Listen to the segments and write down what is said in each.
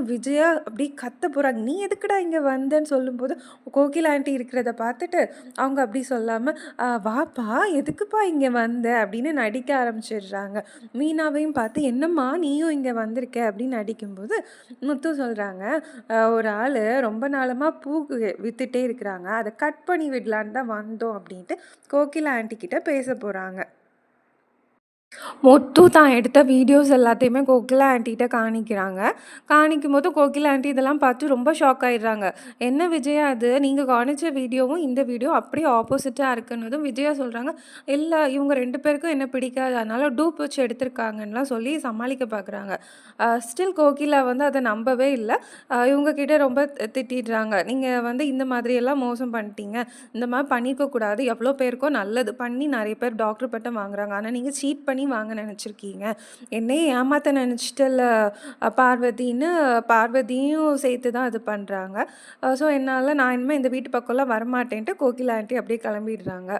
விஜயா அப்படி கத்த போகிறாங்க, நீ எதுக்குடா இங்கே வந்தேன்னு சொல்லும்போது கோகிலா ஆண்டி இருக்கிறத பார்த்துட்டு அவங்க அப்படி சொல்லாமல் வாப்பா எதுக்குப்பா இங்கே வந்த அப்படின்னு நடிக்க ஆரம்பிச்சிடுறாங்க. மீனாவையும் பார்த்து என்னம்மா நீயும் இங்கே வந்திருக்க அப்படின்னு நடிக்கும்போது முத்து சொல்கிறாங்க, ஒரு ஆள் ரொம்ப நாளமாக பூ வித்துட்டே இருக்கிறாங்க, அதை கட் பண்ணி விடலான்னு தான் வந்தோம் அப்படின்ட்டு கோகிலா ஆண்டி கிட்ட பேச போகிறாங்க. மொத்து தான் எடுத்த வீடியோஸ் எல்லாத்தையுமே கோகிலா ஆண்டிகிட்ட காணிக்கிறாங்க. காணிக்கும்போது கோகிலா ஆண்டி இதெல்லாம் பார்த்து ரொம்ப ஷாக் ஆயிடுறாங்க. என்ன விஜயா அது, நீங்கள் காணிச்ச வீடியோவும் இந்த வீடியோ அப்படியே ஆப்போசிட்டாக இருக்குன்னதும் விஜயா சொல்கிறாங்க, இல்லை இவங்க 2 பேருக்கும் என்ன பிடிக்காது, அதனால டூப் வச்சு எடுத்திருக்காங்கன்னுலாம் சொல்லி சமாளிக்க பார்க்குறாங்க. ஸ்டில் கோகிலா வந்து அதை நம்பவே இல்லை. இவங்கக்கிட்ட ரொம்ப திட்டிடுறாங்க, நீங்கள் வந்து இந்த மாதிரியெல்லாம் மோசம் பண்ணிட்டீங்க, இந்த மாதிரி பண்ணியிருக்கக்கூடாது, எவ்வளோ பேருக்கோ நல்லது பண்ணி நிறைய பேர் டாக்டர் பட்டம் வாங்குறாங்க, ஆனால் நீங்கள் சீட் பண்ணி வாங்க நினச்சிருக்கீங்க, என்னையே ஏமாற்ற நினச்சிட்டல பார்வதின்னு பார்வதியும் சேர்த்து தான் இது பண்ணுறாங்க. ஸோ நான் இனிமேல் இந்த வீட்டு பக்கம்லாம் வரமாட்டேன்ட்டு கோகிலா ஆண்டி அப்படியே கிளம்பிடுறாங்க.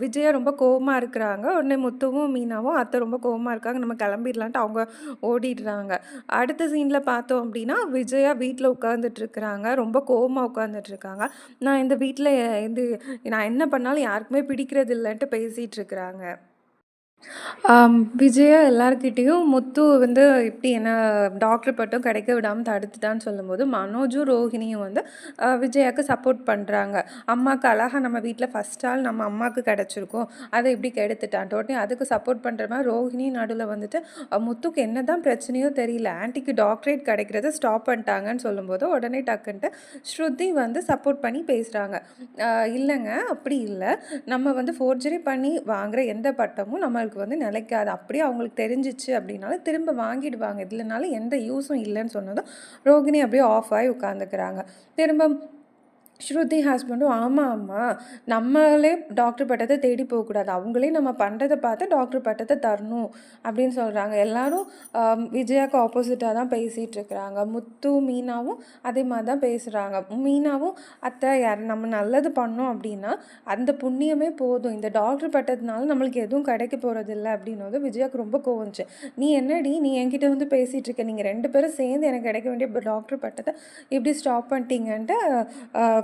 விஜயா ரொம்ப கோவமாக இருக்கிறாங்க. உடனே முத்துவும் மீனாவும் அத்தை ரொம்ப கோவமாக இருக்காங்க, நம்ம கிளம்பிடலான்ட்டு அவங்க ஓடிடுறாங்க. அடுத்த சீனில் பார்த்தோம் அப்படின்னா விஜயா வீட்டில் உட்காந்துட்ருக்குறாங்க, ரொம்ப கோவமாக உட்காந்துட்ருக்காங்க. நான் இந்த வீட்டில் இது நான் என்ன பண்ணாலும் யாருக்குமே பிடிக்கிறது இல்லைன்ட்டு பேசிகிட்டு இருக்கிறாங்க. விஜயா எல்லார்கிட்டேயும் முத்து வந்து இப்படி என்ன டாக்டர் பட்டம் கிடைக்க விடாமல் தடுத்துட்டான்னு சொல்லும்போது மனோஜும் ரோஹிணியும் வந்து விஜயாவுக்கு சப்போர்ட் பண்ணுறாங்க. அம்மாவுக்கு அழகாக நம்ம வீட்டில் ஃபஸ்ட் ஆள் நம்ம அம்மாவுக்கு கிடச்சிருக்கோம், அதை இப்படி கெடுத்துட்டான்ட்டு உடனே அதுக்கு சப்போர்ட் பண்ணுற மாதிரி ரோஹிணி நடுவில் வந்துட்டு முத்துக்கு என்ன தான் பிரச்சனையோ தெரியல, ஆன்ட்டிக்கு டாக்டரேட் கிடைக்கிறத ஸ்டாப் பண்ணிட்டாங்கன்னு சொல்லும்போது உடனே டக்குன்ட்டு ஸ்ருதி வந்து சப்போர்ட் பண்ணி பேசுகிறாங்க. இல்லைங்க அப்படி இல்லை, நம்ம வந்து ஃபோர்ஜரி பண்ணி வாங்குகிற எந்த பட்டமும் நம்மளுக்கு வந்து நிலைக்காது, அப்படியே அவங்களுக்கு தெரிஞ்சிச்சு அப்படின்னாலும் திரும்ப வாங்கிடுவாங்க, இதுலனாலும் எந்த யூஸும் இல்லைன்னு சொன்னதும் ரோகிணி அப்படியே ஆஃப் ஆகி உட்காந்துக்கிறாங்க. திரும்ப ஸ்ருதி ஹஸ்பண்டும் ஆமாம் நம்மளே டாக்டர் பட்டத்தை தேடி போகக்கூடாது, அவங்களே நம்ம பண்ணுறதை பார்த்து டாக்டர் பட்டத்தை தரணும் அப்படின்னு சொல்கிறாங்க. எல்லாரும் விஜயாவுக்கு ஆப்போசிட்டாக தான் பேசிகிட்டு இருக்கிறாங்க. முத்து மீனாவும் அதே மாதிரி தான் பேசுகிறாங்க. மீனாவும் அத்தை யார் நம்ம நல்லது பண்ணோம் அப்படின்னா அந்த புண்ணியமே போதும், இந்த டாக்டர் பட்டத்தினால நம்மளுக்கு எதுவும் கிடைக்க போகிறது இல்லை அப்படின்னது விஜயாவுக்கு ரொம்ப கோவந்துச்சு. நீ என்னடி நீ என்கிட்ட வந்து பேசிகிட்டு இருக்க, நீங்கள் 2 பேரும் சேர்ந்து எனக்கு கிடைக்க வேண்டிய டாக்டர் பட்டத்தை இப்படி ஸ்டாப் பண்ணிட்டீங்கன்ட்டு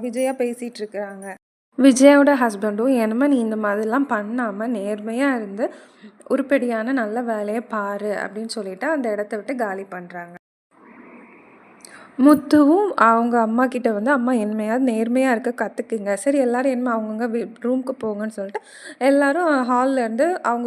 விஜயா பேசிகிட்டு இருக்கிறாங்க. விஜயாவோட ஹஸ்பண்டும் என்னமா நீ இந்த மாதிரிலாம் பண்ணாமல் நேர்மையாக இருந்து உருப்படியான நல்ல வேலையை பாரு அப்படின்னு சொல்லிட்டு அந்த இடத்த விட்டு காலி பண்ணுறாங்க. முத்துவும் அவங்க அம்மா கிட்ட வந்து அம்மா என்னமையாவது நேர்மையாக இருக்க கற்றுக்குங்க, சரி எல்லோரும் என்னமா அவங்கவுங்க ரூமுக்கு போங்கன்னு சொல்லிட்டு எல்லோரும் ஹால்லேருந்து அவங்க